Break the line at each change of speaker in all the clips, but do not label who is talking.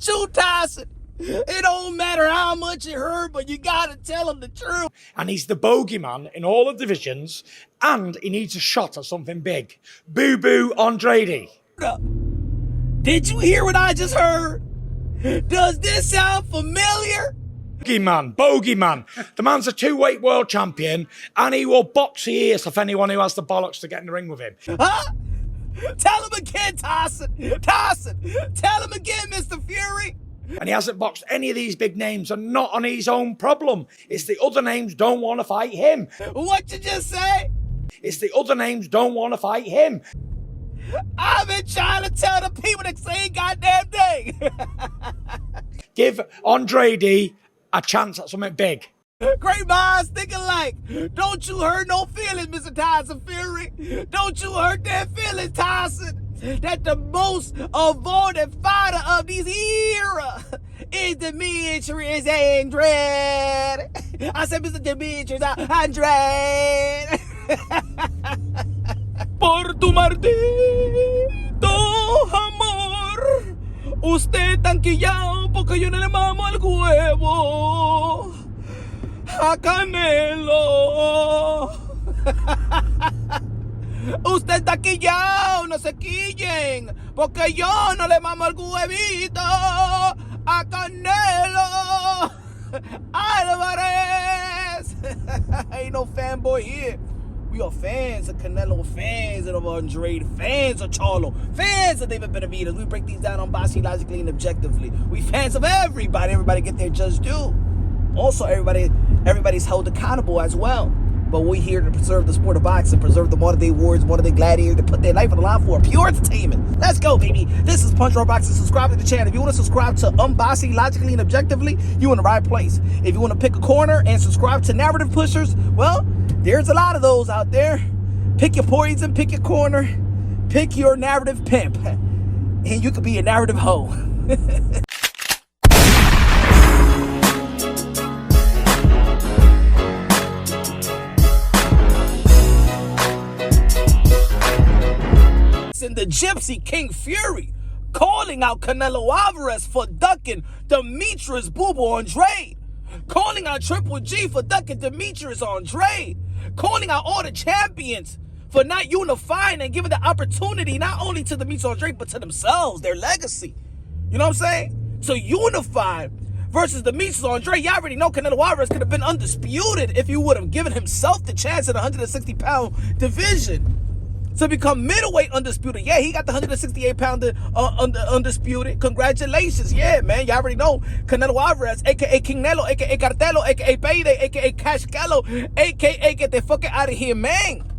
with you, Tyson. It don't matter how much it hurt, but you gotta tell him the truth.
And he's the bogeyman in all the divisions, and he needs a shot at something big. Boo-boo Andrade.
Did you hear what I just heard? Does this sound familiar?
Bogeyman. The man's a two-weight world champion, and he will box the ears off anyone who has the bollocks to get in the ring with him.
Huh? Tell him again, Tyson. Tyson, tell him again, Mr. Fury.
And he hasn't boxed any of these big names, and not on his own problem. It's the other names don't want to fight him.
What you just say?
It's the other names don't want to fight him.
I've been trying to tell the people the same goddamn thing.
Give Andrade a chance at something big.
Great minds think alike. Don't you hurt no feelings, Mr. Tyson Fury. Don't you hurt that feelings, Tyson. That the most avoided fighter of this era is Demetrius Andrade. I said Mr. Demetrius Andrade. Por tu maldito amor, usted tan quillao porque yo no le mamo el huevo a Canelo. Usted está quillao, no se quillen, porque yo no le mamo el huevito a Canelo Alvarez. Ain't no fanboy here. We are fans of Canelo, fans of Andrade, fans of CHARLO, fans of David Benavidez. We break these down on boxing logically and objectively. We fans of everybody. Everybody get their just due. Also, everybody's held accountable as well. But we're here to preserve the sport of boxing, preserve the modern-day warriors, modern-day gladiators, to put their life on the line for pure entertainment. Let's go, baby. This is Punch Raw Boxing. Subscribe to the channel. If you want to subscribe to Unboxing logically and objectively, you're in the right place. If you want to pick a corner and subscribe to narrative pushers, well, there's a lot of those out there. Pick your poison, pick your corner, pick your narrative pimp, and you could be a narrative hoe. And the Gypsy King Fury calling out Canelo Alvarez for ducking Demetrius Boo-Boo Andrade, calling out Triple G for ducking Demetrius Andrade, calling out all the champions for not unifying and giving the opportunity not only to Demetrius Andrade but to themselves, their legacy. You know what I'm saying? To unify versus Demetrius Andrade. You already know Canelo Alvarez could have been undisputed if he would have given himself the chance in the 160-pound division to become middleweight undisputed. Yeah, he got the 168-pound undisputed. Congratulations. Yeah, man. You already know Canelo Alvarez, a.k.a. Canelo, a.k.a. Cartelo, a.k.a. Payday, a.k.a. Cash Gallo, a.k.a. get the fuck out of here, man.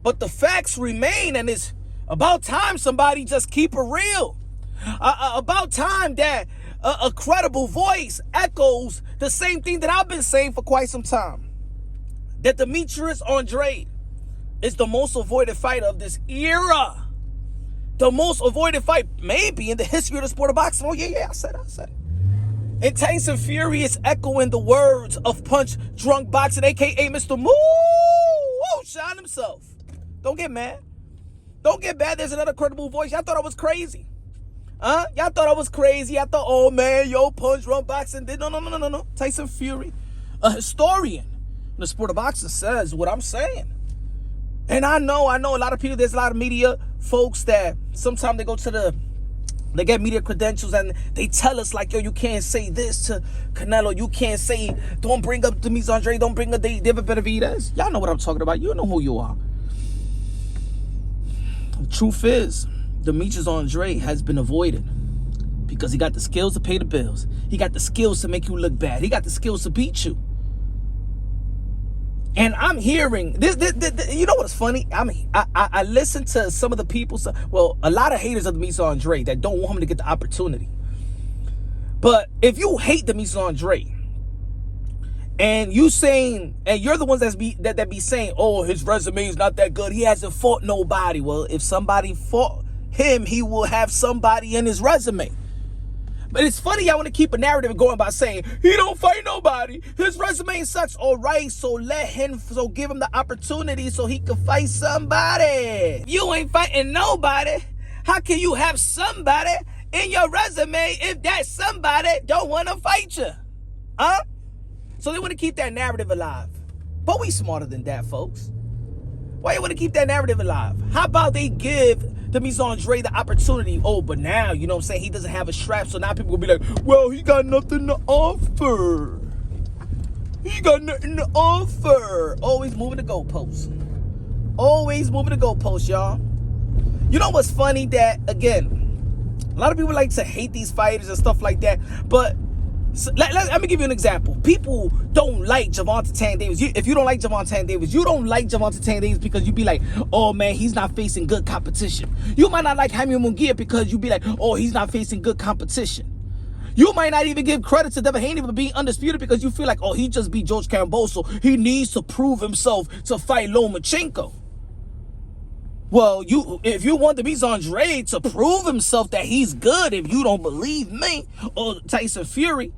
But the facts remain, and it's about time somebody just keep it real. About time that a credible voice echoes the same thing that I've been saying for quite some time. That Demetrius Andrade is the most avoided fighter of this era. The most avoided fight maybe in the history of the sport of boxing. Oh, yeah, I said it. And Tyson Fury is echoing the words of Punch Drunk Boxing, a.k.a. Mr. Moonshine himself. Don't get mad. Don't get mad. There's another credible voice. Y'all thought I was crazy. Huh? Y'all thought I was crazy. I thought, oh, man, yo, Punch Drunk Boxing did. No. Tyson Fury, a historian in the sport of boxing, says what I'm saying. And I know a lot of people, there's a lot of media folks that sometimes they get media credentials and they tell us like, yo, you can't say this to Canelo. You can't say, don't bring up Demetrius Andrade, don't bring up David Benavidez. Y'all know what I'm talking about. You know who you are. The truth is, Demetrius Andrade has been avoided because he got the skills to pay the bills. He got the skills to make you look bad. He got the skills to beat you. And I'm hearing this, you know what's funny? I listen to some of the people, a lot of haters of Demetrius Andrade that don't want him to get the opportunity. But if you hate Demetrius Andrade and you're the ones that be saying, oh, his resume is not that good, he hasn't fought nobody. Well, if somebody fought him, he will have somebody in his resume. But it's funny, y'all want to keep a narrative going by saying, he don't fight nobody. His resume sucks. All right, so give him the opportunity so he can fight somebody. You ain't fighting nobody. How can you have somebody in your resume if that somebody don't want to fight you? Huh? So they want to keep that narrative alive. But we smarter than that, folks. Why you want to keep that narrative alive? How about they give Demetrius Andrade the opportunity? Oh, but now, you know what I'm saying, he doesn't have a strap, so now people will be like, well, he got nothing to offer. He got nothing to offer. Always moving the goalposts. Always moving the goalposts, y'all. You know what's funny? That, again, a lot of people like to hate these fighters and stuff like that, but let me give you an example. People don't like Gervonta Tank Davis. If you don't like Gervonta Tank Davis, you don't like Gervonta Tank Davis because you be like, oh man, he's not facing good competition. You might not like Jaime Munguia because you be like, oh, he's not facing good competition. You might not even give credit to Devin Haney for being undisputed because you feel like, oh, he just beat George Kambosos. He needs to prove himself to fight Lomachenko. Well, if you want Demetrius Andrade to prove himself that he's good, if you don't believe me, or Tyson Fury,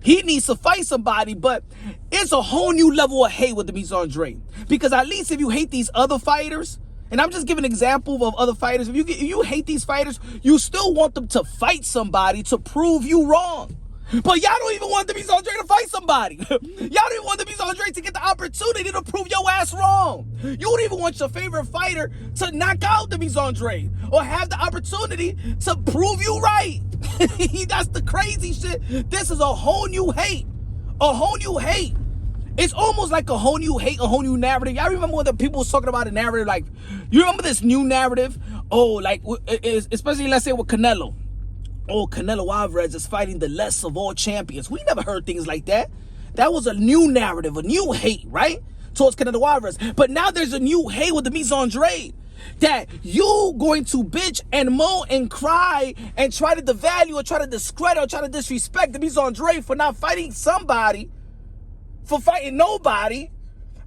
he needs to fight somebody. But it's a whole new level of hate with Demetrius Andrade. Because at least if you hate these other fighters, and I'm just giving an example of other fighters, if you hate these fighters, you still want them to fight somebody to prove you wrong. But y'all don't even want Demetrius Andrade to fight somebody. Y'all don't even want Demetrius Andrade to get the opportunity to prove your ass wrong. You don't even want your favorite fighter to knock out Demetrius Andrade or have the opportunity to prove you right. That's the crazy shit. This is a whole new hate. A whole new hate. It's almost like a whole new hate, a whole new narrative. Y'all remember when the people was talking about a narrative? Like, you remember this new narrative? Oh, like, especially, let's say, with Canelo. Oh, Canelo Alvarez is fighting the less of all champions. We never heard things like that. That was a new narrative, a new hate, right? Towards Canelo Alvarez. But now there's a new hate with Demetrius Andrade. That you going to bitch and moan and cry and try to devalue or try to discredit or try to disrespect Demetrius Andrade for not fighting somebody, for fighting nobody.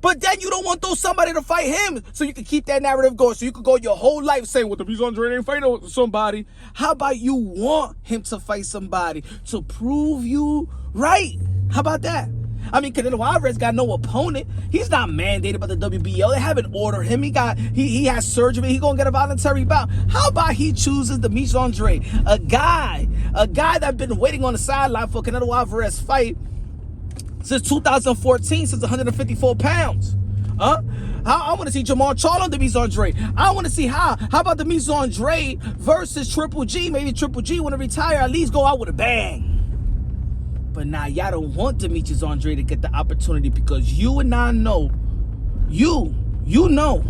But then you don't want somebody to fight him so you can keep that narrative going. So you could go your whole life saying, well, Demetrius Andrade ain't fighting somebody. How about you want him to fight somebody to prove you right? How about that? I mean, Canelo Alvarez got no opponent. He's not mandated by the WBO. They haven't ordered him. He has surgery. He gonna get a voluntary bout. How about he chooses Demetrius Andrade, a guy that been waiting on the sideline for Canelo Alvarez fight since 2014, since 154 pounds. I want to see CHARLO Demetrius Andrade. I want to see how about Demetrius Andrade versus Triple G. Maybe Triple G want to retire, at least go out with a bang. But now y'all don't want Demetrius Andrade to get the opportunity because you and I know, you know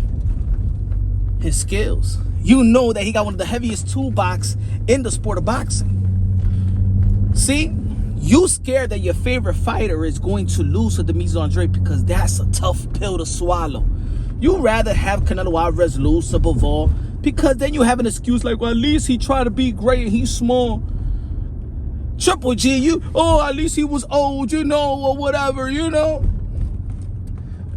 his skills. You know that he got one of the heaviest toolbox in the sport of boxing. See? You scared that your favorite fighter is going to lose to Demetrius Andrade because that's a tough pill to swallow. You rather have Canelo Alvarez lose to Bivol because then you have an excuse like, well, at least he tried to be great and he's small. Triple G, at least he was old, or whatever,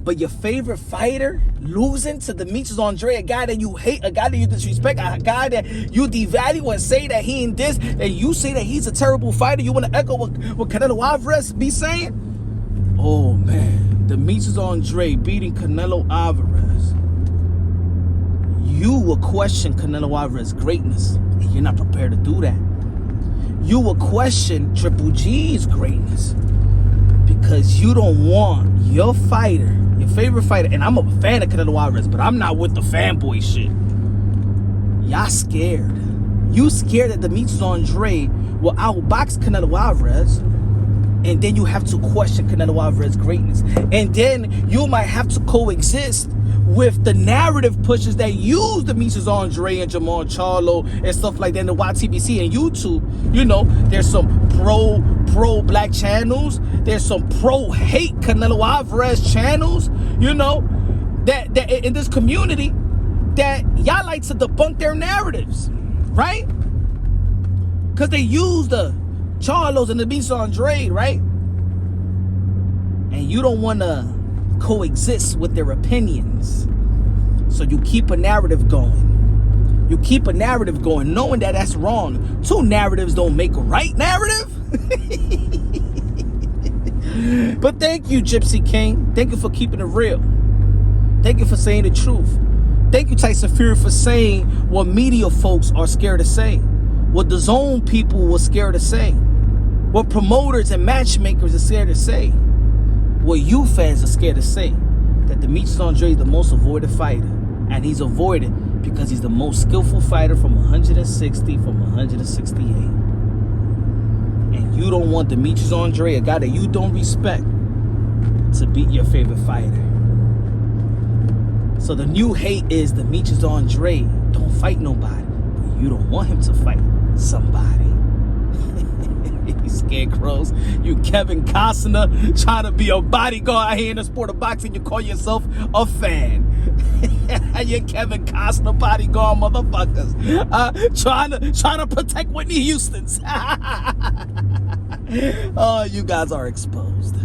But your favorite fighter losing to Demetrius Andrade, a guy that you hate, a guy that you disrespect, a guy that you devalue and say that he in this, and you say that he's a terrible fighter, you want to echo what Canelo Alvarez be saying? Oh, man. Demetrius Andrade beating Canelo Alvarez. You will question Canelo Alvarez's greatness, and you're not prepared to do that. You will question Triple G's greatness because you don't want your fighter, your favorite fighter, and I'm a fan of Canelo Alvarez, but I'm not with the fanboy shit. Y'all scared. You scared that Demetrius Andrade will outbox Canelo Alvarez, and then you have to question Canelo Alvarez's greatness. And then you might have to coexist with the narrative pushes that use Demetrius Andrade and CHARLO and stuff like that in the YTBC and YouTube. There's some pro-black channels. There's some pro-hate Canelo Alvarez channels, that in this community that y'all like to debunk their narratives, right? Because they use the CHARLOs and the Demetrius Andrade, right? And you don't want to coexist with their opinions. So you keep a narrative going. You keep a narrative going, knowing that that's wrong. Two narratives don't make a right narrative. But thank you, Gypsy King. Thank you for keeping it real. Thank you for saying the truth. Thank you, Tyson Fury, for saying what media folks are scared to say. what the zone people were scared to say, what promoters and matchmakers are scared to say, what you fans are scared to say, that Demetrius Andrade is the most avoided fighter. And he's avoided because he's the most skillful fighter from 160, from 168. And you don't want Demetrius Andrade, a guy that you don't respect, to beat your favorite fighter. So the new hate is Demetrius Andrade don't fight nobody, but you don't want him to fight somebody. You scarecrows, you Kevin Costner trying to be a bodyguard out here in the sport of boxing. You call yourself a fan. You Kevin Costner bodyguard motherfuckers, trying to protect Whitney Houston's. Oh, you guys are exposed.